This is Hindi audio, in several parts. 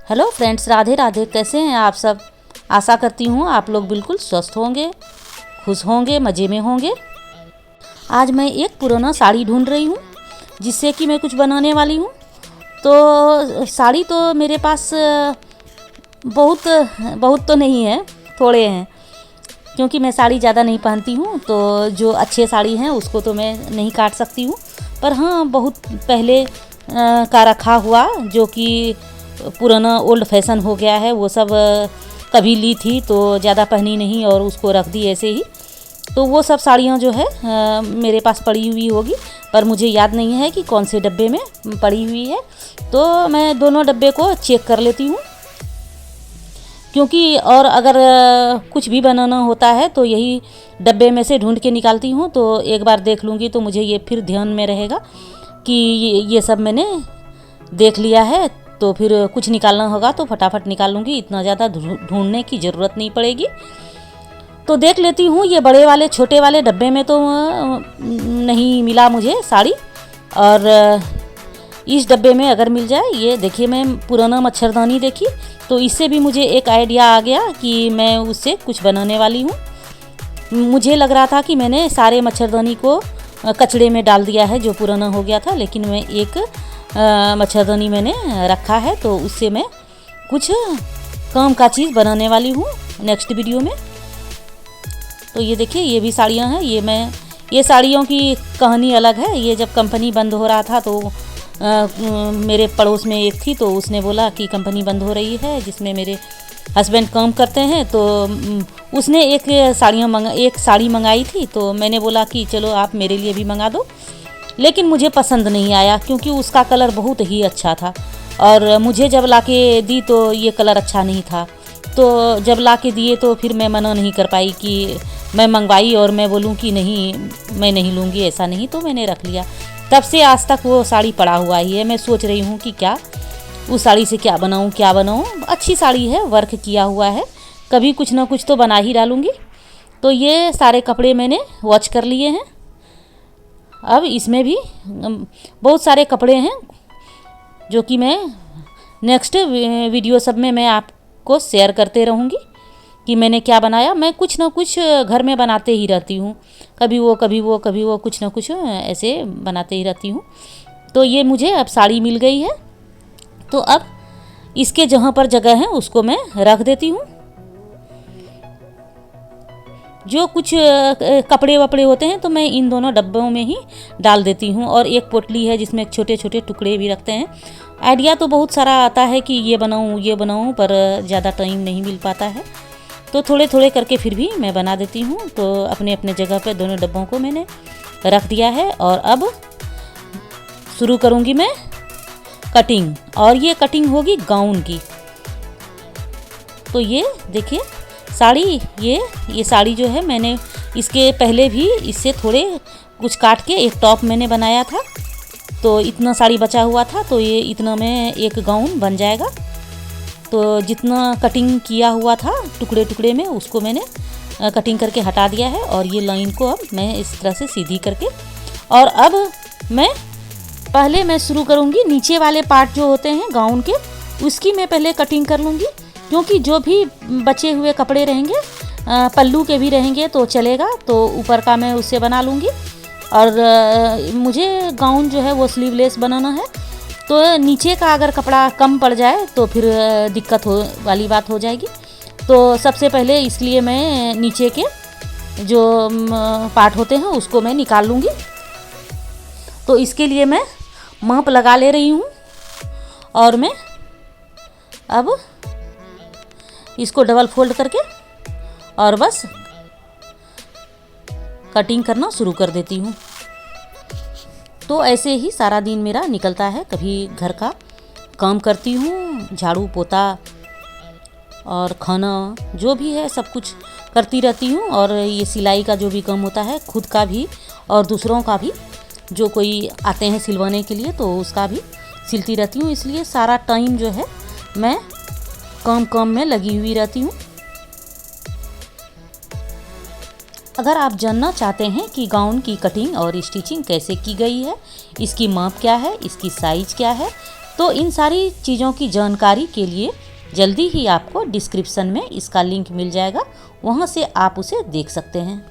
Hello friends, Radhe Radhe. कैसे हैं आप सब? आशा करती हूँ आप लोग बिल्कुल स्वस्थ होंगे, खुश होंगे, मज़े में होंगे। आज मैं एक पुराना साड़ी ढूंढ रही हूँ जिससे कि मैं कुछ बनाने वाली हूँ। तो साड़ी तो मेरे पास बहुत बहुत तो नहीं है, थोड़े हैं, क्योंकि मैं साड़ी ज़्यादा नहीं पहनती हूँ। तो जो अच्छे साड़ी हैं उसको तो मैं नहीं काट सकती हूँ, पर हाँ बहुत पहले का रखा हुआ जो कि पुराना ओल्ड फैशन हो गया है, वो सब कभी ली थी तो ज़्यादा पहनी नहीं और उसको रख दी ऐसे ही। तो वो सब साड़ियाँ जो है मेरे पास पड़ी हुई होगी, पर मुझे याद नहीं है कि कौन से डब्बे में पड़ी हुई है। तो मैं दोनों डब्बे को चेक कर लेती हूँ, क्योंकि और अगर कुछ भी बनाना होता है तो यही डब्बे में से ढूंढ के निकालती हूँ। तो एक बार देख लूँगी तो मुझे ये फिर ध्यान में रहेगा कि ये सब मैंने देख लिया है, तो फिर कुछ निकालना होगा तो फटाफट निकाल लूँगी, इतना ज़्यादा ढूंढने की ज़रूरत नहीं पड़ेगी। तो देख लेती हूँ, ये बड़े वाले छोटे वाले डब्बे में तो नहीं मिला मुझे साड़ी, और इस डब्बे में अगर मिल जाए, ये देखिए मैं पुराना मच्छरदानी देखी, तो इससे भी मुझे एक आइडिया आ गया कि मैं उससे कुछ बनाने वाली हूँ। मुझे लग रहा था कि मैंने सारे मच्छरदानी को कचड़े में डाल दिया है जो पुराना हो गया था, लेकिन मैं एक मच्छरदानी मैंने रखा है, तो उससे मैं कुछ काम का चीज़ बनाने वाली हूँ नेक्स्ट वीडियो में। तो ये देखिए, ये भी साड़ियाँ हैं। ये साड़ियों की कहानी अलग है। ये जब कंपनी बंद हो रहा था तो मेरे पड़ोस में एक थी, तो उसने बोला कि कंपनी बंद हो रही है जिसमें मेरे हस्बैंड काम करते हैं, तो उसने एक साड़ी मंगाई थी। तो मैंने बोला कि चलो आप मेरे लिए भी मंगा दो, लेकिन मुझे पसंद नहीं आया क्योंकि उसका कलर बहुत ही अच्छा था, और मुझे जब लाके दी तो ये कलर अच्छा नहीं था। तो जब लाके दिए तो फिर मैं मना नहीं कर पाई कि मैं मंगवाई और मैं बोलूँ कि नहीं मैं नहीं लूँगी, ऐसा नहीं। तो मैंने रख लिया। तब से आज तक वो साड़ी पड़ा हुआ ही है। मैं सोच रही हूँ कि क्या उस साड़ी से क्या बनाऊँ। अच्छी साड़ी है, वर्क किया हुआ है, कभी कुछ ना कुछ तो बना ही डालूँगी। तो ये सारे कपड़े मैंने वॉश कर लिए हैं। अब इसमें भी बहुत सारे कपड़े हैं जो कि मैं नेक्स्ट वीडियो सब में मैं आपको शेयर करते रहूँगी कि मैंने क्या बनाया। मैं कुछ ना कुछ घर में बनाते ही रहती हूँ, कभी वो कुछ ना कुछ ऐसे बनाते ही रहती हूँ। तो ये मुझे अब साड़ी मिल गई है, तो अब इसके जहाँ पर जगह है उसको मैं रख देती हूँ। जो कुछ कपड़े वपड़े होते हैं तो मैं इन दोनों डब्बों में ही डाल देती हूँ, और एक पोटली है जिसमें छोटे छोटे टुकड़े भी रखते हैं। आइडिया तो बहुत सारा आता है कि ये बनाऊँ, पर ज़्यादा टाइम नहीं मिल पाता है, तो थोड़े थोड़े करके फिर भी मैं बना देती हूँ। तो अपने अपने जगह पे दोनों डब्बों को मैंने रख दिया है, और अब शुरू करूँगी मैं कटिंग, और ये कटिंग होगी गाउन की। तो ये देखिए साड़ी, ये साड़ी जो है मैंने इसके पहले भी इससे थोड़े कुछ काट के एक टॉप मैंने बनाया था, तो इतना साड़ी बचा हुआ था, तो ये इतना में एक गाउन बन जाएगा। तो जितना कटिंग किया हुआ था टुकड़े टुकड़े में, उसको मैंने कटिंग करके हटा दिया है, और ये लाइन को अब मैं इस तरह से सीधी करके, और अब पहले मैं शुरू करूँगी नीचे वाले पार्ट जो होते हैं गाउन के, उसकी मैं पहले कटिंग कर लूँगी, क्योंकि जो भी बचे हुए कपड़े रहेंगे पल्लू के भी रहेंगे तो चलेगा, तो ऊपर का मैं उससे बना लूँगी। और मुझे गाउन जो है वो स्लीवलेस बनाना है, तो नीचे का अगर कपड़ा कम पड़ जाए तो फिर दिक्कत वाली बात हो जाएगी। तो सबसे पहले इसलिए मैं नीचे के जो पार्ट होते हैं उसको मैं निकाल लूँगी। तो इसके लिए मैं माप लगा ले रही हूँ, और मैं अब इसको डबल फोल्ड करके और बस कटिंग करना शुरू कर देती हूँ। तो ऐसे ही सारा दिन मेरा निकलता है। कभी घर का काम करती हूँ, झाड़ू पोता और खाना जो भी है सब कुछ करती रहती हूँ, और ये सिलाई का जो भी काम होता है खुद का भी और दूसरों का भी, जो कोई आते हैं सिलवाने के लिए तो उसका भी सिलती रहती हूँ। इसलिए सारा टाइम जो है मैं काम में लगी हुई रहती हूँ। अगर आप जानना चाहते हैं कि गाउन की कटिंग और स्टिचिंग कैसे की गई है, इसकी माप क्या है, इसकी साइज़ क्या है, तो इन सारी चीज़ों की जानकारी के लिए जल्दी ही आपको डिस्क्रिप्शन में इसका लिंक मिल जाएगा, वहाँ से आप उसे देख सकते हैं।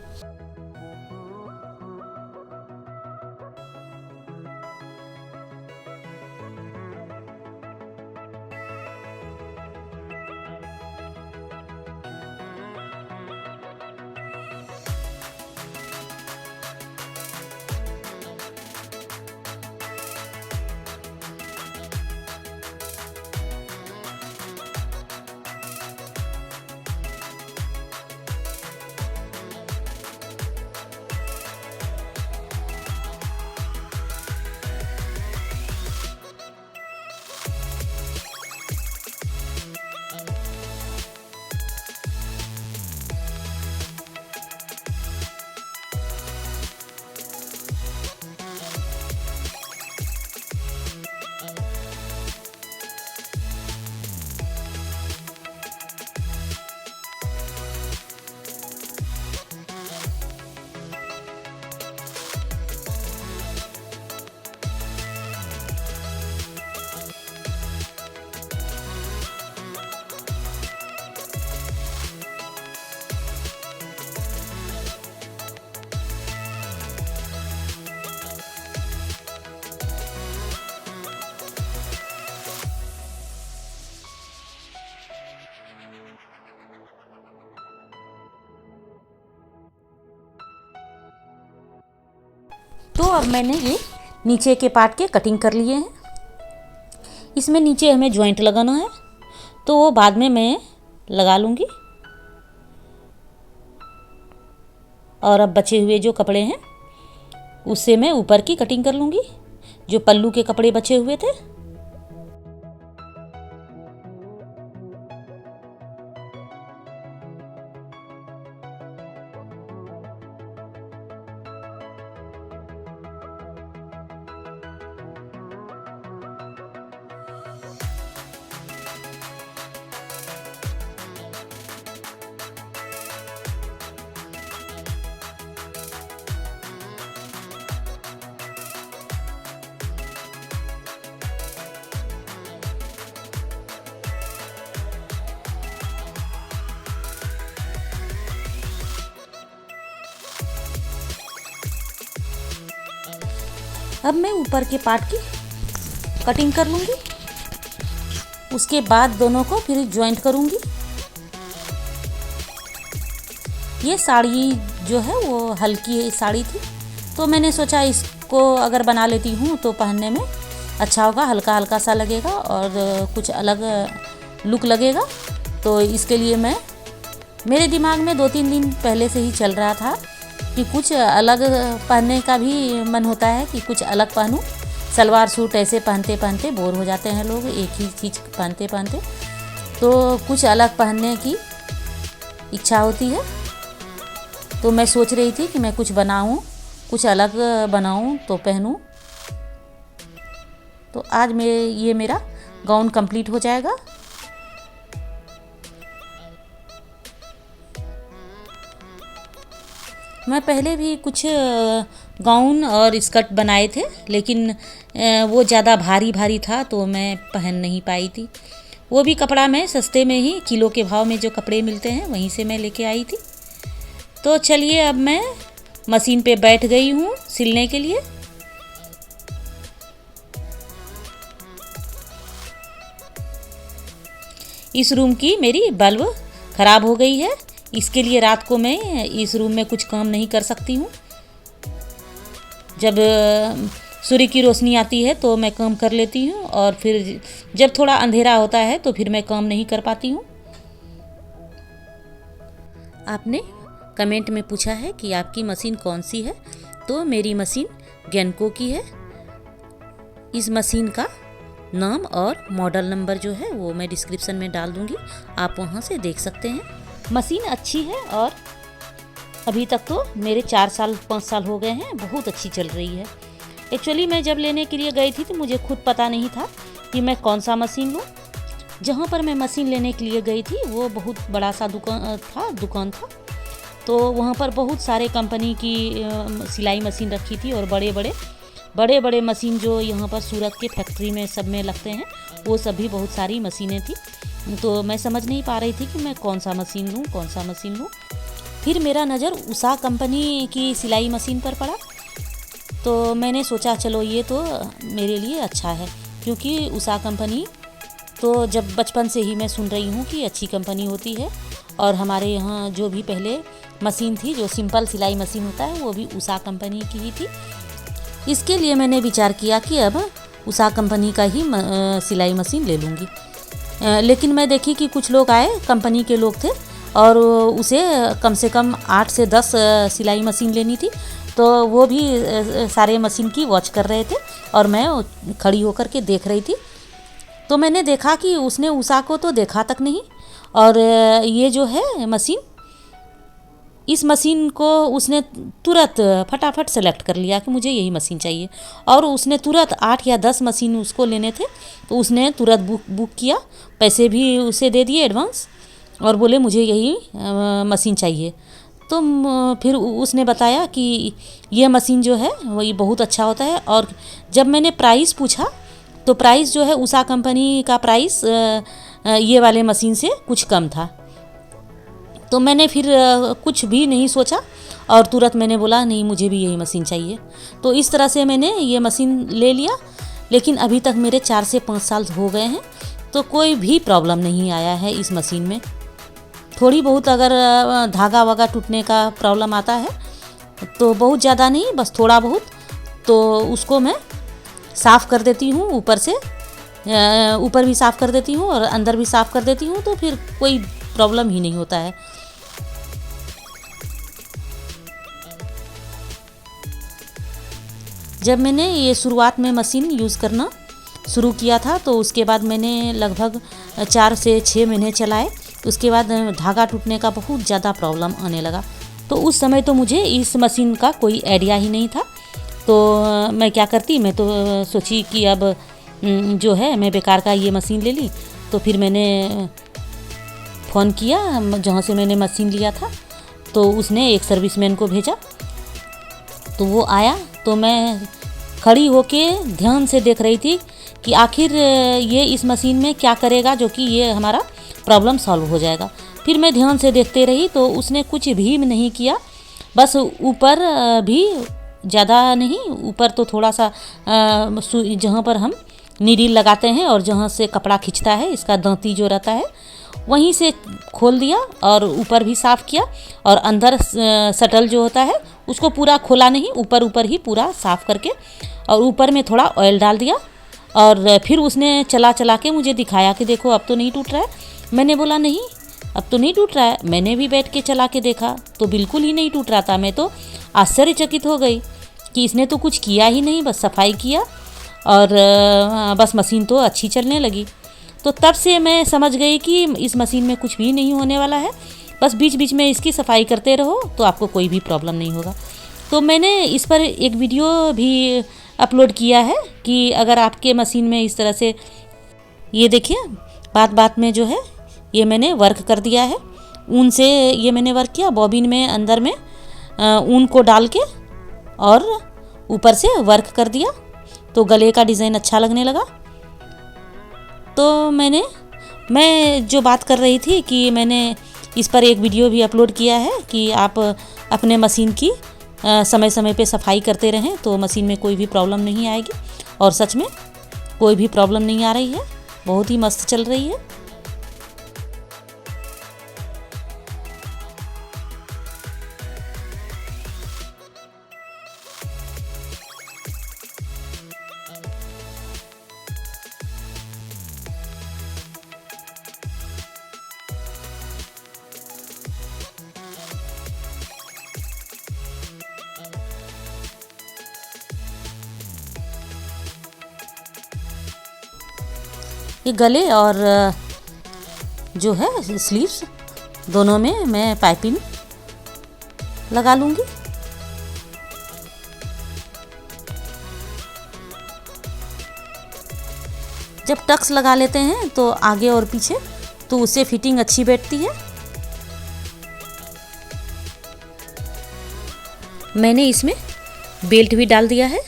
तो अब मैंने ये नीचे के पार्ट के कटिंग कर लिए हैं। इसमें नीचे हमें जॉइंट लगाना है, तो वो बाद में मैं लगा लूँगी। और अब बचे हुए जो कपड़े हैं उससे मैं ऊपर की कटिंग कर लूँगी, जो पल्लू के कपड़े बचे हुए थे। अब मैं ऊपर के पार्ट की कटिंग कर लूँगी, उसके बाद दोनों को फिर जॉइंट करूँगी। ये साड़ी जो है वो हल्की साड़ी थी, तो मैंने सोचा इसको अगर बना लेती हूँ तो पहनने में अच्छा होगा, हल्का हल्का सा लगेगा और कुछ अलग लुक लगेगा। तो इसके लिए मेरे दिमाग में 2-3 दिन पहले से ही चल रहा था कि कुछ अलग पहनने का भी मन होता है, कि कुछ अलग पहनूं। सलवार सूट ऐसे पहनते पहनते बोर हो जाते हैं लोग, एक ही चीज़ पहनते पहनते, तो कुछ अलग पहनने की इच्छा होती है। तो मैं सोच रही थी कि मैं कुछ बनाऊं, कुछ अलग बनाऊं तो पहनूं। तो आज ये मेरा गाउन कंप्लीट हो जाएगा। मैं पहले भी कुछ गाउन और स्कर्ट बनाए थे, लेकिन वो ज़्यादा भारी भारी था तो मैं पहन नहीं पाई थी। वो भी कपड़ा मैं सस्ते में ही किलो के भाव में जो कपड़े मिलते हैं वहीं से मैं लेके आई थी। तो चलिए अब मैं मशीन पे बैठ गई हूँ सिलने के लिए। इस रूम की मेरी बल्ब ख़राब हो गई है, इसके लिए रात को मैं इस रूम में कुछ काम नहीं कर सकती हूँ। जब सूर्य की रोशनी आती है तो मैं काम कर लेती हूँ, और फिर जब थोड़ा अंधेरा होता है तो फिर मैं काम नहीं कर पाती हूँ। आपने कमेंट में पूछा है कि आपकी मशीन कौन सी है, तो मेरी मशीन गेनको की है। इस मशीन का नाम और मॉडल नंबर जो है वो मैं डिस्क्रिप्शन में डाल दूँगी, आप वहाँ से देख सकते हैं। मशीन अच्छी है और अभी तक तो मेरे 4-5 साल हो गए हैं, बहुत अच्छी चल रही है। एक्चुअली मैं जब लेने के लिए गई थी तो मुझे खुद पता नहीं था कि मैं कौन सा मशीन लूँ। जहाँ पर मैं मशीन लेने के लिए गई थी वो बहुत बड़ा सा दुकान था, तो वहाँ पर बहुत सारे कंपनी की सिलाई मशीन रखी थी और बड़े बड़े बड़े बड़े मशीन जो यहाँ पर सूरत के फैक्ट्री में सब में लगते हैं, वो सभी बहुत सारी मशीनें थी। तो मैं समझ नहीं पा रही थी कि मैं कौन सा मशीन लूँ, कौन सा मशीन लूँ। फिर मेरा नज़र उषा कंपनी की सिलाई मशीन पर पड़ा। तो मैंने सोचा चलो ये तो मेरे लिए अच्छा है, क्योंकि उषा कंपनी तो जब बचपन से ही मैं सुन रही हूँ कि अच्छी कंपनी होती है। और हमारे यहाँ जो भी पहले मशीन थी, जो सिंपल सिलाई मशीन होता है, वो भी उषा कंपनी की ही थी। इसके लिए मैंने विचार किया कि अब उषा कंपनी का ही सिलाई मशीन ले लूँगी। लेकिन मैं देखी कि कुछ लोग आए, कंपनी के लोग थे, और उसे कम से कम 8 से 10 सिलाई मशीन लेनी थी। तो वो भी सारे मशीन की वॉच कर रहे थे और मैं खड़ी होकर के देख रही थी। तो मैंने देखा कि उसने उषा को तो देखा तक नहीं, और ये जो है मशीन, इस मशीन को उसने तुरंत फटाफट सेलेक्ट कर लिया कि मुझे यही मशीन चाहिए। और उसने तुरंत 8 या 10 मशीन उसको लेने थे, तो उसने तुरंत बुक किया, पैसे भी उसे दे दिए एडवांस, और बोले मुझे यही मशीन चाहिए। तो फिर उसने बताया कि ये मशीन जो है वही बहुत अच्छा होता है। और जब मैंने प्राइस पूछा तो प्राइस जो है उषा कंपनी का प्राइस ये वाले मशीन से कुछ कम था। तो मैंने फिर कुछ भी नहीं सोचा और तुरंत मैंने बोला नहीं, मुझे भी यही मशीन चाहिए। तो इस तरह से मैंने ये मशीन ले लिया। लेकिन अभी तक मेरे 4 से 5 साल हो गए हैं, तो कोई भी प्रॉब्लम नहीं आया है इस मशीन में। थोड़ी बहुत अगर धागा वागा टूटने का प्रॉब्लम आता है तो बहुत ज़्यादा नहीं, बस थोड़ा बहुत, तो उसको मैं साफ़ कर देती हूँ। ऊपर से ऊपर भी साफ़ कर देती हूँ और अंदर भी साफ़ कर देती हूँ, तो फिर कोई प्रॉब्लम ही नहीं होता है। जब मैंने ये शुरुआत में मशीन यूज़ करना शुरू किया था, तो उसके बाद मैंने लगभग 4 से 6 महीने चलाए। उसके बाद धागा टूटने का बहुत ज़्यादा प्रॉब्लम आने लगा। तो उस समय तो मुझे इस मशीन का कोई आइडिया ही नहीं था। तो मैं क्या करती, मैं तो सोची कि अब जो है मैं बेकार का ये मशीन ले ली। तो फिर मैंने फ़ोन किया जहाँ से मैंने मशीन लिया था, तो उसने एक सर्विसमैन को भेजा। तो वो आया, तो मैं खड़ी होके ध्यान से देख रही थी कि आखिर ये इस मशीन में क्या करेगा जो कि ये हमारा प्रॉब्लम सॉल्व हो जाएगा। फिर मैं ध्यान से देखते रही, तो उसने कुछ भी नहीं किया। बस ऊपर भी ज़्यादा नहीं, ऊपर तो थोड़ा सा जहाँ पर हम नीडल लगाते हैं और जहाँ से कपड़ा खींचता है, इसका दांती जो रहता है, वहीं से खोल दिया और ऊपर भी साफ़ किया। और अंदर शटल जो होता है उसको पूरा खोला नहीं, ऊपर ऊपर ही पूरा साफ़ करके, और ऊपर में थोड़ा ऑयल डाल दिया। और फिर उसने चला चला के मुझे दिखाया कि देखो अब तो नहीं टूट रहा है। मैंने बोला नहीं, अब तो नहीं टूट रहा है। मैंने भी बैठ के चला के देखा तो बिल्कुल ही नहीं टूट रहा था। मैं तो आश्चर्यचकित हो गई कि इसने तो कुछ किया ही नहीं, बस सफाई किया और बस मशीन तो अच्छी चलने लगी। तो तब से मैं समझ गई कि इस मशीन में कुछ भी नहीं होने वाला है। बस बीच बीच में इसकी सफाई करते रहो तो आपको कोई भी प्रॉब्लम नहीं होगा। तो मैंने इस पर एक वीडियो भी अपलोड किया है कि अगर आपके मशीन में इस तरह से, ये देखिए बात बात में जो है ये मैंने वर्क कर दिया है। ऊन से ये मैंने वर्क किया, बॉबिन में अंदर में ऊन को डाल के और ऊपर से वर्क कर दिया, तो गले का डिज़ाइन अच्छा लगने लगा। तो मैं जो बात कर रही थी कि मैंने इस पर एक वीडियो भी अपलोड किया है कि आप अपने मशीन की समय समय पे सफाई करते रहें तो मशीन में कोई भी प्रॉब्लम नहीं आएगी। और सच में कोई भी प्रॉब्लम नहीं आ रही है, बहुत ही मस्त चल रही है। ये गले और जो है स्लीव्स दोनों में मैं पाइपिंग लगा लूँगी। जब टक्स लगा लेते हैं तो आगे और पीछे, तो उससे फिटिंग अच्छी बैठती है। मैंने इसमें बेल्ट भी डाल दिया है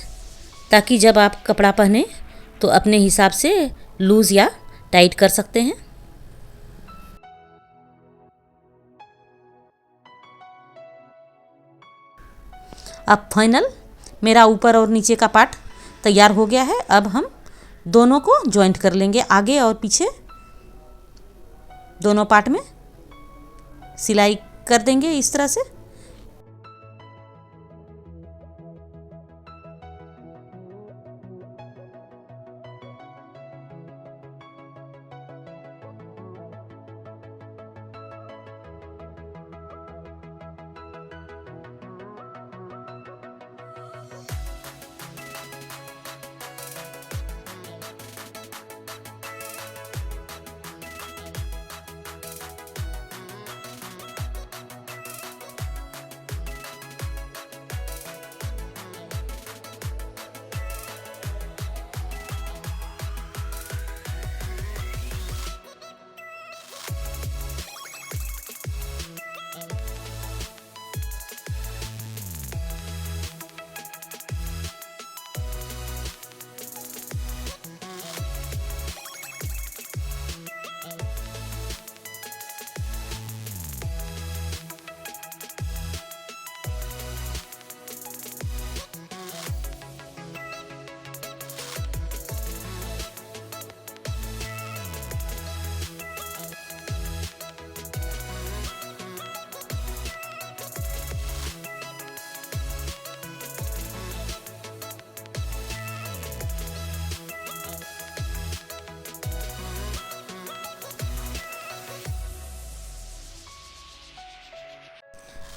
ताकि जब आप कपड़ा पहने तो अपने हिसाब से लूज़ या टाइट कर सकते हैं। अब फाइनल मेरा ऊपर और नीचे का पार्ट तैयार हो गया है। अब हम दोनों को जॉइंट कर लेंगे, आगे और पीछे दोनों पार्ट में सिलाई कर देंगे इस तरह से।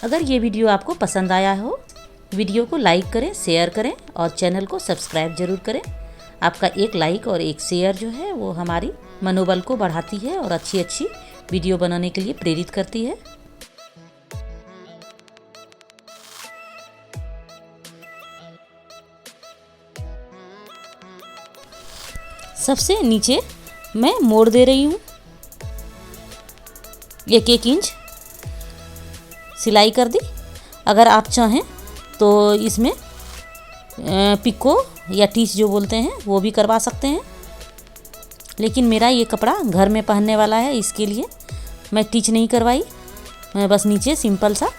अगर ये वीडियो आपको पसंद आया हो, वीडियो को लाइक करें, शेयर करें और चैनल को सब्सक्राइब ज़रूर करें। आपका एक लाइक और एक शेयर जो है वो हमारी मनोबल को बढ़ाती है और अच्छी अच्छी वीडियो बनाने के लिए प्रेरित करती है। सबसे नीचे मैं मोड़ दे रही हूँ, 1-1 इंच सिलाई कर दी। अगर आप चाहें तो इसमें पिको या टीच जो बोलते हैं वो भी करवा सकते हैं, लेकिन मेरा ये कपड़ा घर में पहनने वाला है, इसके लिए मैं टीच नहीं करवाई। मैं बस नीचे सिंपल सा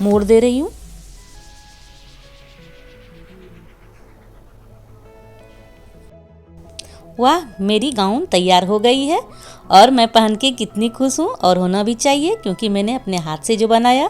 मोड़ दे रही हूँ। वाह, मेरी गाउन तैयार हो गई है और मैं पहन के कितनी खुश हूँ, और होना भी चाहिए क्योंकि मैंने अपने हाथ से जो बनाया।